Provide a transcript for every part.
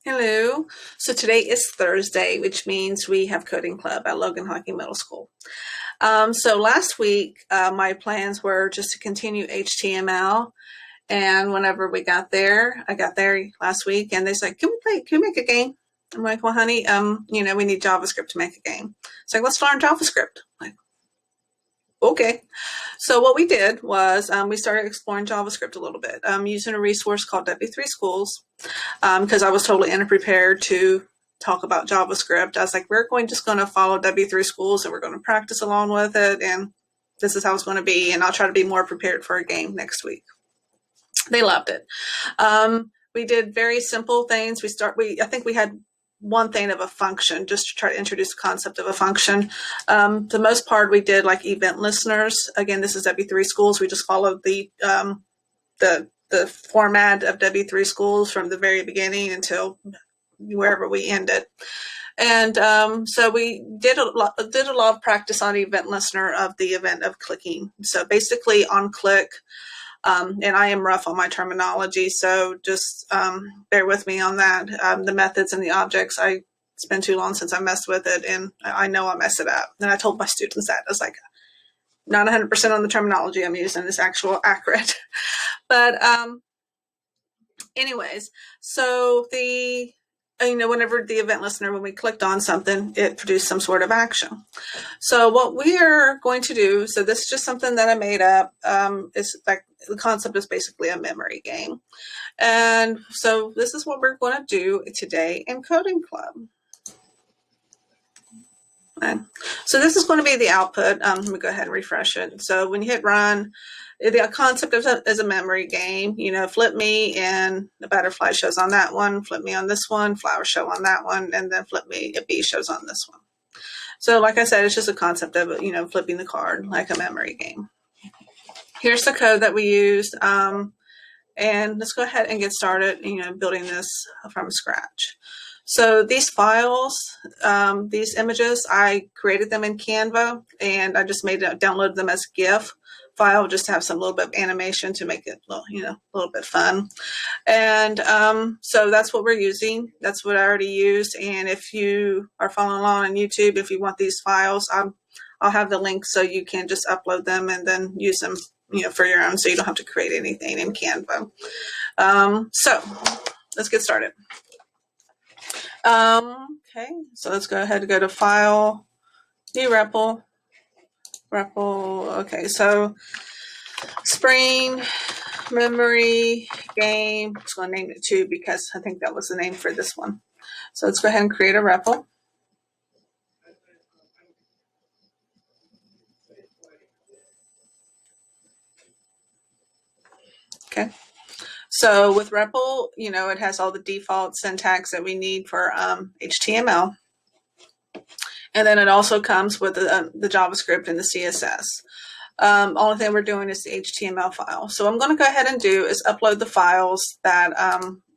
Hello. So today is Thursday, which means we have coding club at Logan Hockey Middle School. So last week, my plans were just to continue HTML. And whenever I got there last week, and they said, "Can we make a game?" I'm like, "Well, honey, we need JavaScript to make a game." It's like, "Let's learn JavaScript." I'm like, okay. So what we did was we started exploring JavaScript a little bit, using a resource called W3 Schools, because I was totally unprepared to talk about JavaScript. I was like, we're just going to follow W3 Schools and we're going to practice along with it. And this is how it's going to be. And I'll try to be more prepared for a game next week. They loved it. We did very simple things. I think we had one thing of a function, just to try to introduce the concept of a function. The most part we did like event listeners. Again, this is W3 Schools. We just followed the format of W3 Schools from the very beginning until wherever we ended. And so we did a lot of practice on event listener of the event of clicking. So basically onclick. And I am rough on my terminology, so just bear with me on that. The methods and the objects, it's been too long since I messed with it, and I know I mess it up. And I told my students that. I was like, not 100% on the terminology I'm using is actual accurate. But anyways, so whenever the event listener, when we clicked on something, it produced some sort of action. So what we are going to do, so this is just something that I made up, is like the concept is basically a memory game. And so this is what we're going to do today in Coding Club. Okay. So this is going to be the output. Let me go ahead and refresh it. So when you hit run, the concept is a memory game. Flip me and the butterfly shows on that one, flip me on this one, flower show on that one, and then flip me, a bee shows on this one. So like I said, it's just a concept of, flipping the card like a memory game. Here's the code that we used. And let's go ahead and get started, building this from scratch. So these files, these images, I created them in Canva, and I just downloaded them as GIF file just to have some little bit of animation to make it a little bit fun. And so that's what we're using. That's what I already used. And if you are following along on YouTube, if you want these files, I'll have the link so you can just upload them and then use them for your own, so you don't have to create anything in Canva. So let's get started. Okay, so let's go ahead and go to File, New REPL. Okay, so Spring Memory Game. I'm just going to name it 2 because I think that was the name for this one. So let's go ahead and create a REPL. Okay. So with REPL, it has all the default syntax that we need for HTML. And then it also comes with the JavaScript and the CSS. Only thing we're doing is the HTML file. So what I'm going to go ahead and do is upload the files that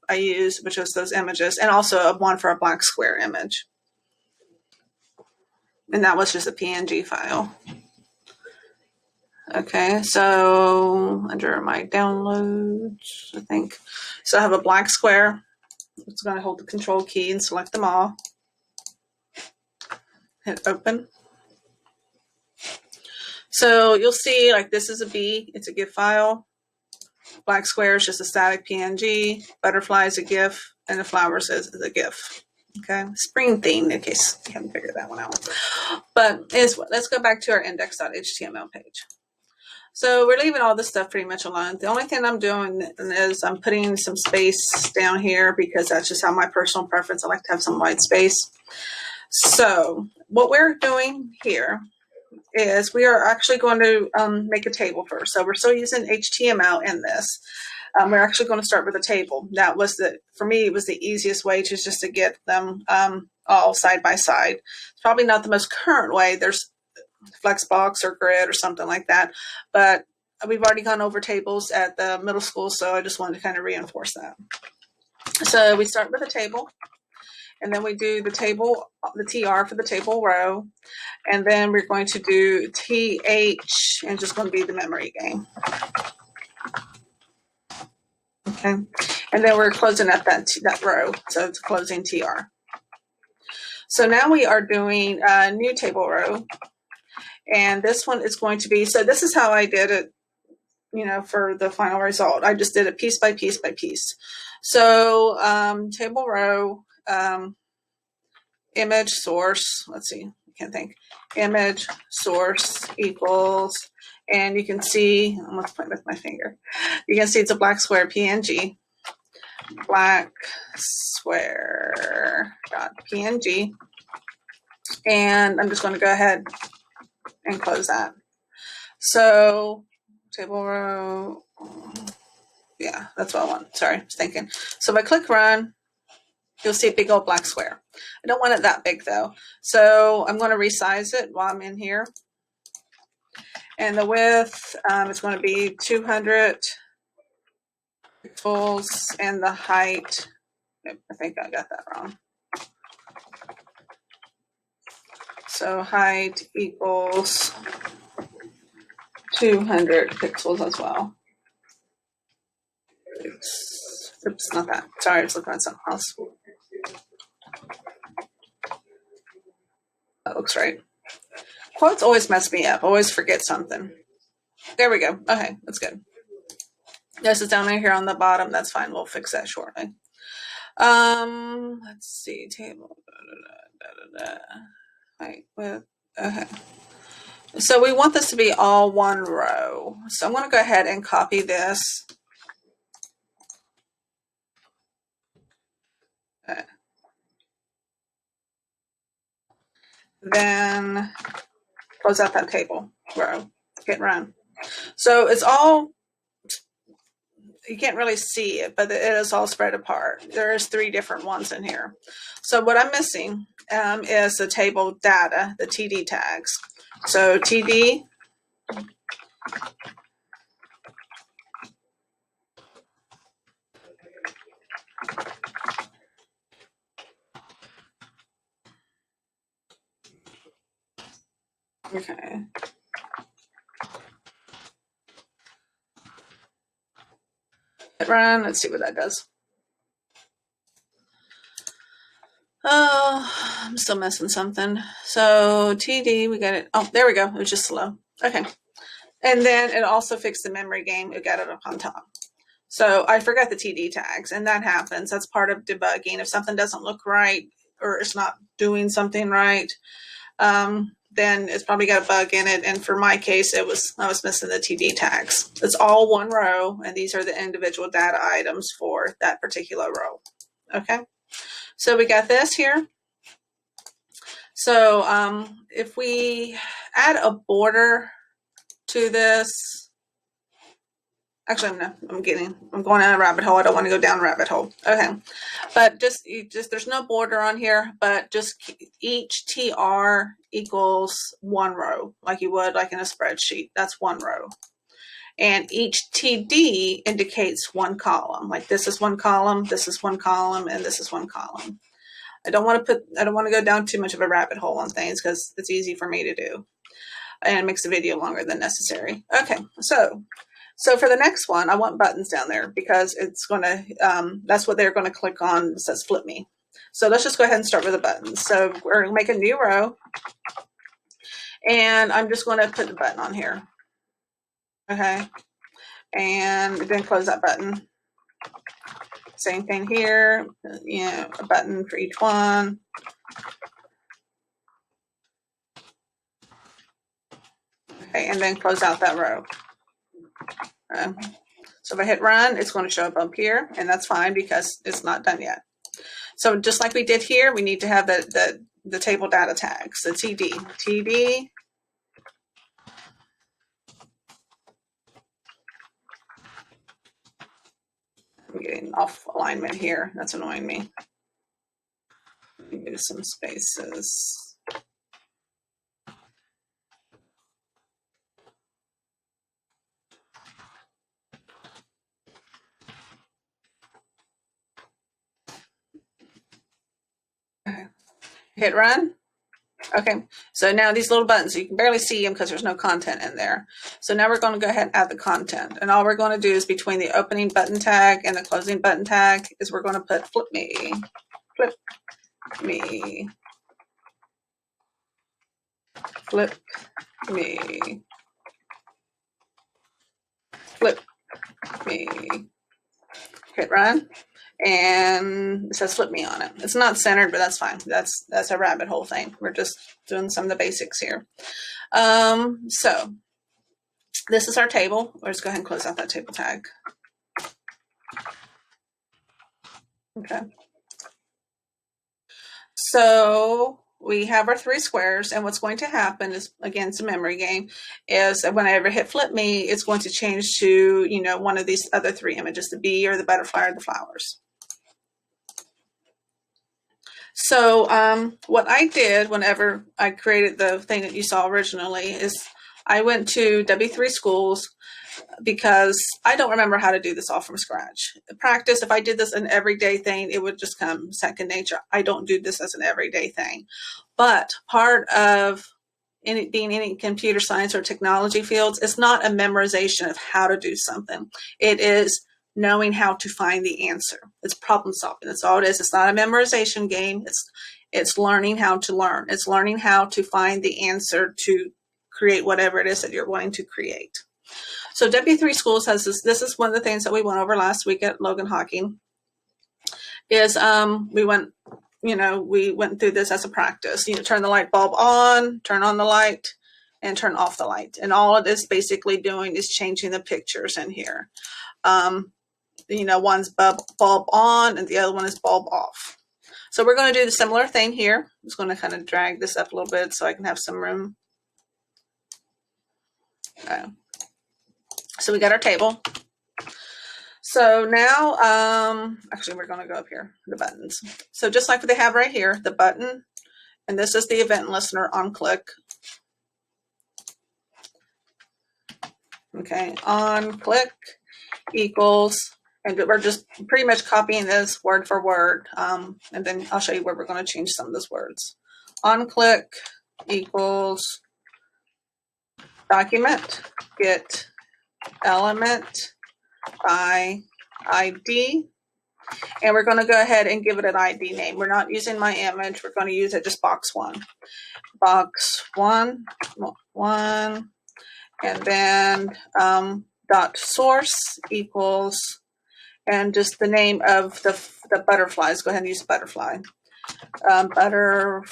I use, which is those images, and also one for a black square image. And that was just a PNG file. Okay, so under my downloads, I think. So I have a black square. It's going to hold the control key and select them all. Hit open. So you'll see like this is a bee, it's a GIF file. Black square is just a static PNG. Butterfly is a GIF, and the flowers is a GIF. Okay, spring theme in case you haven't figured that one out. But let's go back to our index.html page. So we're leaving all this stuff pretty much alone. The only thing I'm doing is I'm putting some space down here because that's just how my personal preference. I like to have some white space. So what we're doing here is we are actually going to make a table first. So we're still using HTML in this. We're actually going to start with a table. That was for me, it was the easiest way to just to get them all side by side. It's probably not the most current way. There's Flexbox or Grid or something like that, but we've already gone over tables at the middle school, so I just wanted to kind of reinforce that. So we start with a table, and then we do the table, the TR for the table row, and then we're going to do TH, and just going to be the memory game. Okay, And then we're closing up that row. So it's closing TR. So now we are doing a new table row. And this one is going to be, so this is how I did it, you know, for the final result. I just did it piece by piece by piece. So table row, image source, let's see, I can't think, image source equals, and you can see, I'm going to point with my finger, you can see it's a black square PNG, black square dot PNG, and I'm just going to go ahead and close that. So table row, yeah, that's what I want. Sorry, I was thinking. So if I click run, you'll see a big old black square. I don't want it that big though. So I'm going to resize it while I'm in here. And the width is going to be 200 pixels, and the height, I think I got that wrong. So height equals 200 pixels as well. Oops, not that. Sorry, I was looking at something else. That looks right. Quotes always mess me up. Always forget something. There we go. Okay, that's good. This is down right here on the bottom. That's fine. We'll fix that shortly. Let's see. Table. Height width. Okay. So we want this to be all one row. So I'm going to go ahead and copy this. Okay. Then close out that table row. Hit run. So it's all, you can't really see it, but it is all spread apart. There is 3 different ones in here. So what I'm missing is the table data, the TD tags. So TD, okay. Hit run, let's see what that does. Oh, I'm still missing something. So TD, we got it. Oh, there we go. It was just slow. Okay. And then it also fixed the memory game. It got it up on top. So I forgot the TD tags, and that happens. That's part of debugging. If something doesn't look right or it's not doing something right, then it's probably got a bug in it. And for my case, I was missing the TD tags. It's all one row, and these are the individual data items for that particular row. Okay. So we got this here. So if we add a border to this, actually, no, I'm going down a rabbit hole. I don't want to go down a rabbit hole. Okay. But just there's no border on here, but just each TR equals one row, like you would like in a spreadsheet. That's one row. And each TD indicates one column. Like this is one column, this is one column, and this is one column. I don't want to go down too much of a rabbit hole on things because it's easy for me to do. And it makes the video longer than necessary. Okay, so for the next one, I want buttons down there because it's going to, that's what they're going to click on. It says flip me. So let's just go ahead and start with the buttons. So we're going to make a new row. And I'm just going to put the button on here. Okay. And then close that button. Same thing here. You know, a button for each one. Okay, and then close out that row. So if I hit run, it's going to show up here, and that's fine because it's not done yet. So just like we did here, we need to have the table data tags, the TD. I'm getting off alignment here. That's annoying me. Let me do some spaces. Okay. Hit run. Okay, so now these little buttons, you can barely see them because there's no content in there. So now we're going to go ahead and add the content. And all we're going to do is between the opening button tag and the closing button tag is we're going to put flip me, flip me, flip me, flip me. Hit run. And it says flip me on it. It's not centered, but that's fine. That's a rabbit hole thing. We're just doing some of the basics here. So this is our table. Let's go ahead and close out that table tag. Okay. So we have our 3 squares, and what's going to happen is, again, it's a memory game, is that when I ever hit flip me, it's going to change to, you know, one of these other 3 images, the bee or the butterfly or the flowers. So what I did whenever I created the thing that you saw originally is I went to W3 Schools because I don't remember how to do this all from scratch. Practice, if I did this an everyday thing, it would just come second nature. I don't do this as an everyday thing. But part of being in computer science or technology fields, it's not a memorization of how to do something. It is knowing how to find the answer. It's problem solving. That's all it is. It's not a memorization game. It's learning how to learn. It's learning how to find the answer to create whatever it is that you're wanting to create. So W3 Schools has this. This is one of the things that we went over last week at Logan Hawking. Is we went through this as a practice. You know, turn the light bulb on, turn on the light, and turn off the light. And all it is basically doing is changing the pictures in here. You know, one's bulb on and the other one is bulb off. So we're going to do the similar thing here. I'm just going to kind of drag this up a little bit so I can have some room. Okay. So we got our table. So now, actually, we're going to go up here, the buttons. So just like they have right here, the button, and this is the event listener on click. Okay, on click equals, and we're just pretty much copying this word for word. And then I'll show you where we're going to change some of those words. On click equals document get element by ID, and we're going to go ahead and give it an ID name. We're not using my image. We're going to use it just box 1. Box 1, and then dot source equals, and just the name of the butterflies. Go ahead and use butterfly. Butterfly,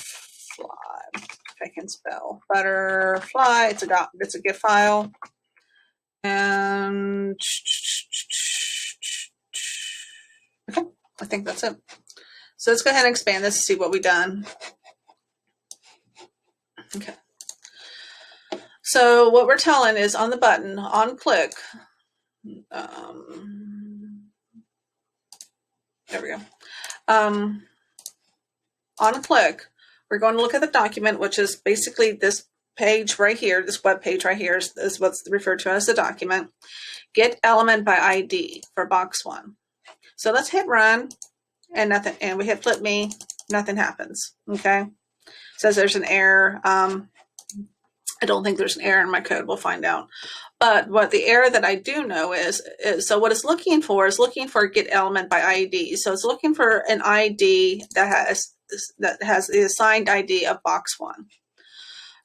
if I can spell butterfly. It's a GIF file. And okay, I think that's it. So let's go ahead and expand this to see what we've done. Okay. So what we're telling is on the button, on click, there we go. On click, we're going to look at the document, which is basically this page right here, this web page right here is what's referred to as the document. Get element by ID for box 1. So let's hit run, and nothing, and we hit flip me, nothing happens. Okay, it says there's an error. I don't think there's an error in my code. We'll find out. But what the error that I do know is so what it's looking for is looking for get element by ID. So it's looking for an ID that has the assigned ID of box 1.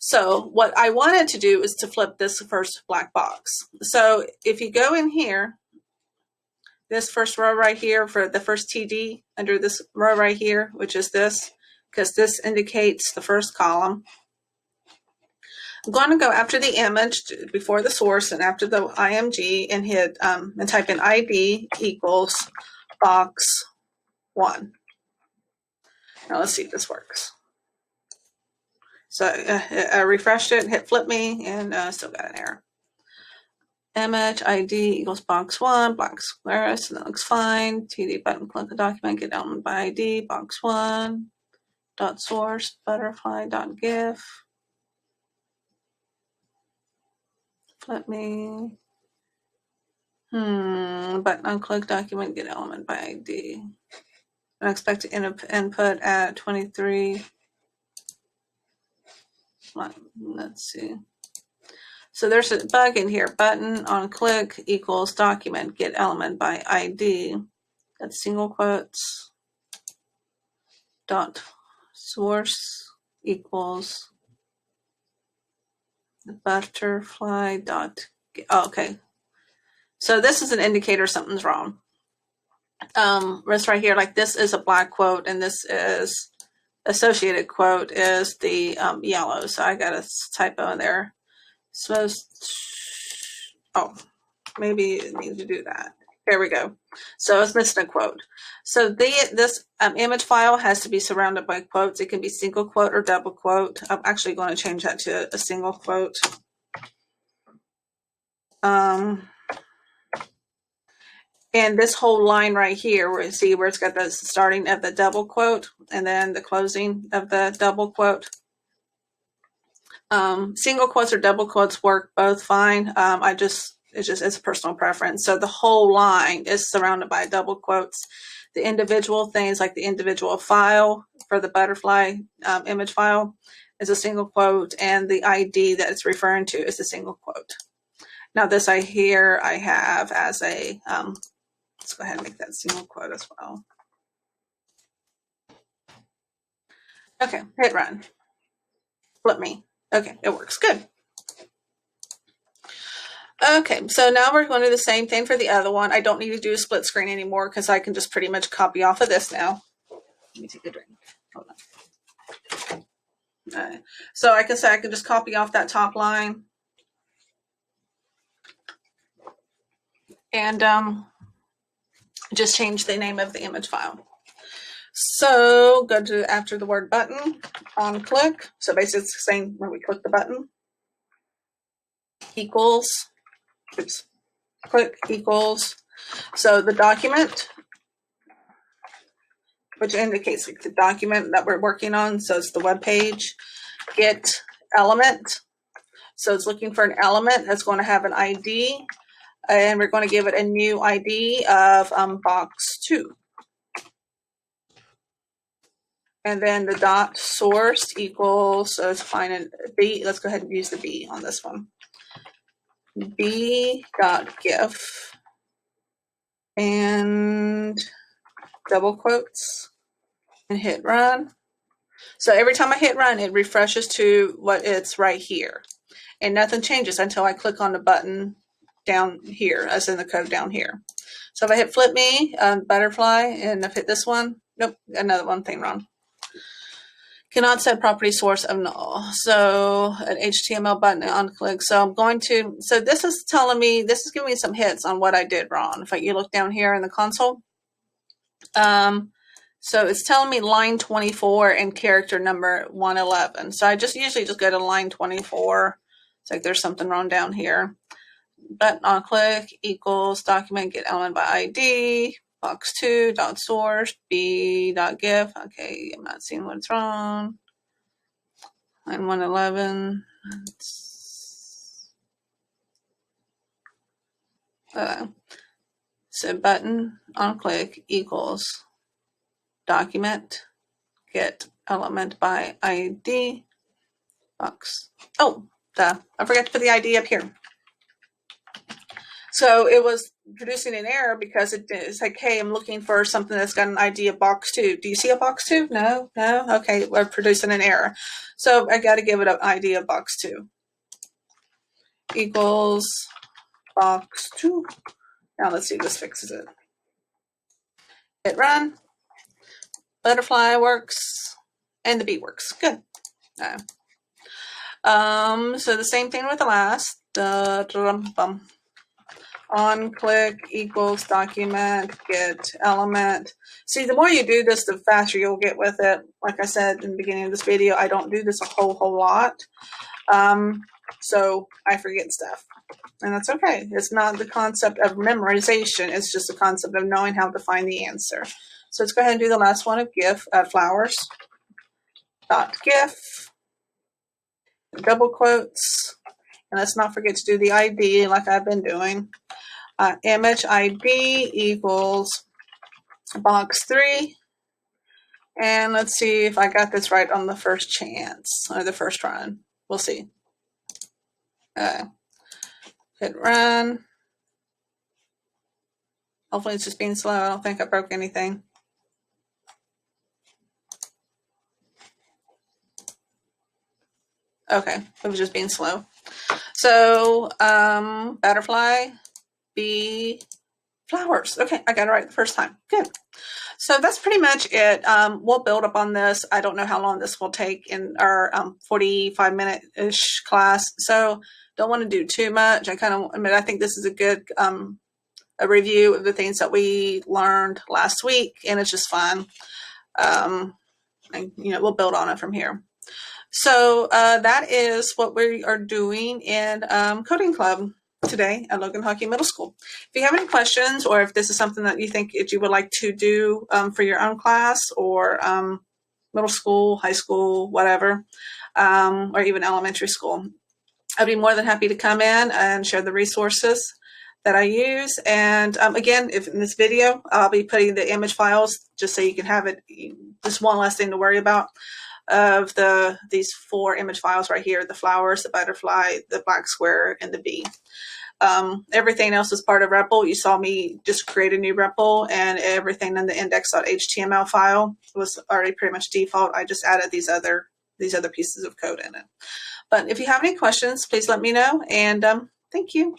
So what I wanted to do is to flip this first black box. So if you go in here, this first row right here for the first TD under this row right here, which is this, because this indicates the first column. I'm going to go after the image before the source and after the IMG and hit and type in ID equals box 1. Now let's see if this works. So I refreshed it, hit flip me, and still got an error. Image ID equals box 1, black squares, and that looks fine. TD button, click the document, get element by ID, box 1, dot source, butterfly, dot GIF. Flip me. Button on click document, get element by ID. I expect to input at 23. let's see. So there's a bug in here. Button on click equals document get element by ID. That's single quotes. Dot source equals butterfly dot. Oh, okay. So this is an indicator something's wrong. This right here, like this is a black quote, and this is associated quote is the yellow. So I got a typo in there. Oh, maybe it needs to do that. There we go. So it's missing a quote. So this image file has to be surrounded by quotes. It can be single quote or double quote. I'm actually going to change that to a single quote. And this whole line right here, where you see where it's got the starting of the double quote and then the closing of the double quote. Single quotes or double quotes work both fine. It's a personal preference. So the whole line is surrounded by double quotes. The individual things, like the individual file for the butterfly image file, is a single quote, and the ID that it's referring to is a single quote. Now this I have as a, let's go ahead and make that single quote as well. Okay, hit run. Flip me. Okay, it works. Good. Okay, so now we're going to do the same thing for the other one. I don't need to do a split screen anymore because I can just pretty much copy off of this now. Let me take a drink. Hold on. All right. So I can say I can just copy off that top line. And just change the name of the image file. So go to after the word button, on click. So basically it's the same when we click the button. Equals, oops, click equals. So the document, which indicates the document that we're working on. So it's the web page. Get element. So it's looking for an element that's going to have an ID. And we're going to give it a new ID of box 2. And then the dot source equals, so let's find a B. Let's go ahead and use the B on this one. B dot gif and double quotes and hit run. So every time I hit run, it refreshes to what it's right here. And nothing changes until I click on the button down here, as in the code down here. So if I hit flip me, butterfly, and I've hit this one, nope, another one thing wrong. Cannot set property source of null. So an HTML button on click. So I'm going to, so this is telling me, this is giving me some hits on what I did wrong. If you look down here in the console, so it's telling me line 24 and character number 111. So I usually just go to line 24. It's like there's something wrong down here. Button on click equals document get element by ID. Box 2 dot source b dot gif. Okay, I'm not seeing what's wrong. Line 111. So button on click equals document get element by ID. Box. Oh, I forgot to put the ID up here. So it was producing an error because it's like, hey, I'm looking for something that's got an ID of box 2. Do you see a box 2? No. Okay, we're producing an error. So I got to give it an ID of box 2. Equals box 2. Now let's see if this fixes it. Hit run. Butterfly works. And the B works. Good. So the same thing with the last. On click equals document get element. See, the more you do this, the faster you'll get with it. Like I said in the beginning of this video, I don't do this a whole lot. So I forget stuff. And that's okay. It's not the concept of memorization. It's just the concept of knowing how to find the answer. So let's go ahead and do the last one of GIF, flowers. Dot GIF. Double quotes. And let's not forget to do the ID like I've been doing. Image ID equals box 3. And let's see if I got this right on the first chance, or the first run. We'll see. Hit run. Hopefully it's just being slow. I don't think I broke anything. Okay, it was just being slow. So butterfly, bee, flowers. Okay, I got it right the first time. Good. So that's pretty much it. We'll build up on this. I don't know how long this will take in our 45-minute-ish class. So don't want to do too much. I think this is a good a review of the things that we learned last week, and it's just fun. And, we'll build on it from here. So that is what we are doing in Coding Club today at Logan Hockey Middle School. If you have any questions, or if this is something that you think that you would like to do for your own class, or middle school, high school, whatever, or even elementary school, I'd be more than happy to come in and share the resources that I use. And again, if in this video, I'll be putting the image files just so you can have it, just one less thing to worry about, of these 4 image files right here: the flowers, the butterfly, the black square, and the bee. Everything else is part of REPL. You saw me just create a new REPL, and everything in the index.html file was already pretty much default. I just added these other pieces of code in it. But if you have any questions, please let me know, and thank you.